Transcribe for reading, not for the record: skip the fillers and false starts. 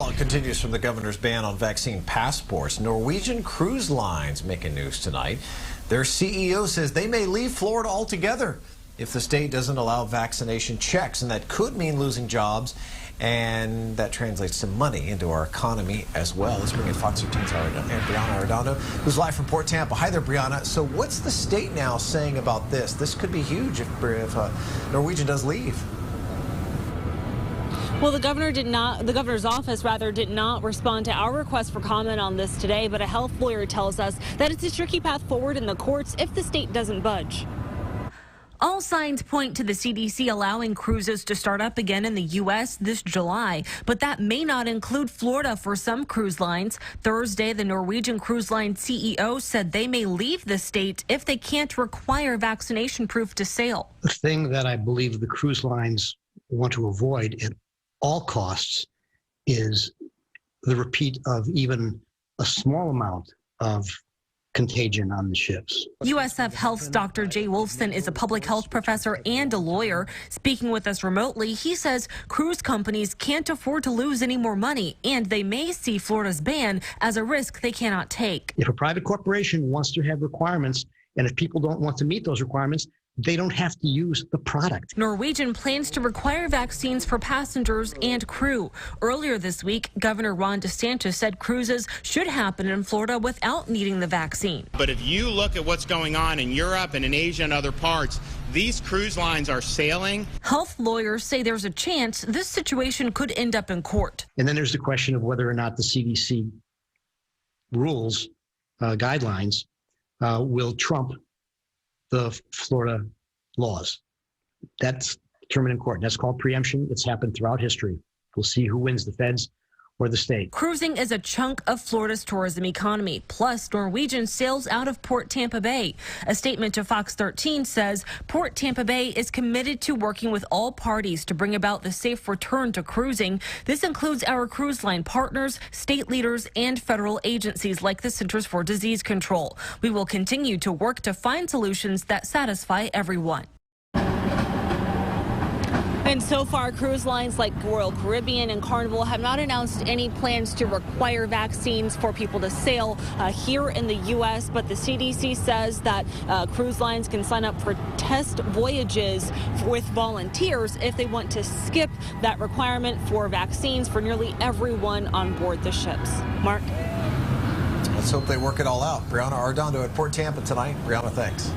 Well, it continues from the governor's ban on vaccine passports. Norwegian Cruise Lines making news tonight. Their CEO says they may leave Florida altogether if the state doesn't allow vaccination checks, and that could mean losing jobs, and that translates some money into our economy as well. Let's bring in Fox 13's Brianna Arredondo, who's live from Port Tampa. Hi there, Brianna. So what's the state now saying about this? This could be huge if Norwegian does leave. Well, the governor's office did not respond to our request for comment on this today, but a health lawyer tells us that it's a tricky path forward in the courts if the state doesn't budge. All signs point to the CDC allowing cruises to start up again in the U.S. this July, but that may not include Florida for some cruise lines. Thursday, the Norwegian Cruise Lines CEO said they may leave the state if they can't require vaccination proof to sail. The thing that I believe the cruise lines want to avoid at all costs is the repeat of even a small amount of contagion on the ships. USF Health's Dr. Jay Wolfson is a public health professor and a lawyer. Speaking with us remotely, he says cruise companies can't afford to lose any more money, and they may see Florida's ban as a risk they cannot take. If a private corporation wants to have requirements, and if people don't want to meet those requirements, they don't have to use the product. Norwegian plans to require vaccines for passengers and crew. Earlier this week, Governor Ron DeSantis said cruises should happen in Florida without needing the vaccine. But if you look at what's going on in Europe and in Asia and other parts, these cruise lines are sailing. Health lawyers say there's a chance this situation could end up in court. And then there's the question of whether or not the CDC rules, guidelines, will trump the Florida laws. That's determined in court. That's called preemption. It's happened throughout history. We'll see who wins, the feds or the state. Cruising is a chunk of Florida's tourism economy. Plus, Norwegian sails out of Port Tampa Bay. A statement to Fox 13 says Port Tampa Bay is committed to working with all parties to bring about the safe return to cruising. This includes our cruise line partners, state leaders, and federal agencies like the Centers for Disease Control. We will continue to work to find solutions that satisfy everyone. And so far, cruise lines like Royal Caribbean and Carnival have not announced any plans to require vaccines for people to sail here in the U.S., but the CDC says that cruise lines can sign up for test voyages with volunteers if they want to skip that requirement for vaccines for nearly everyone on board the ships. Mark? Let's hope they work it all out. Brianna Arredondo at Port Tampa tonight. Brianna, thanks.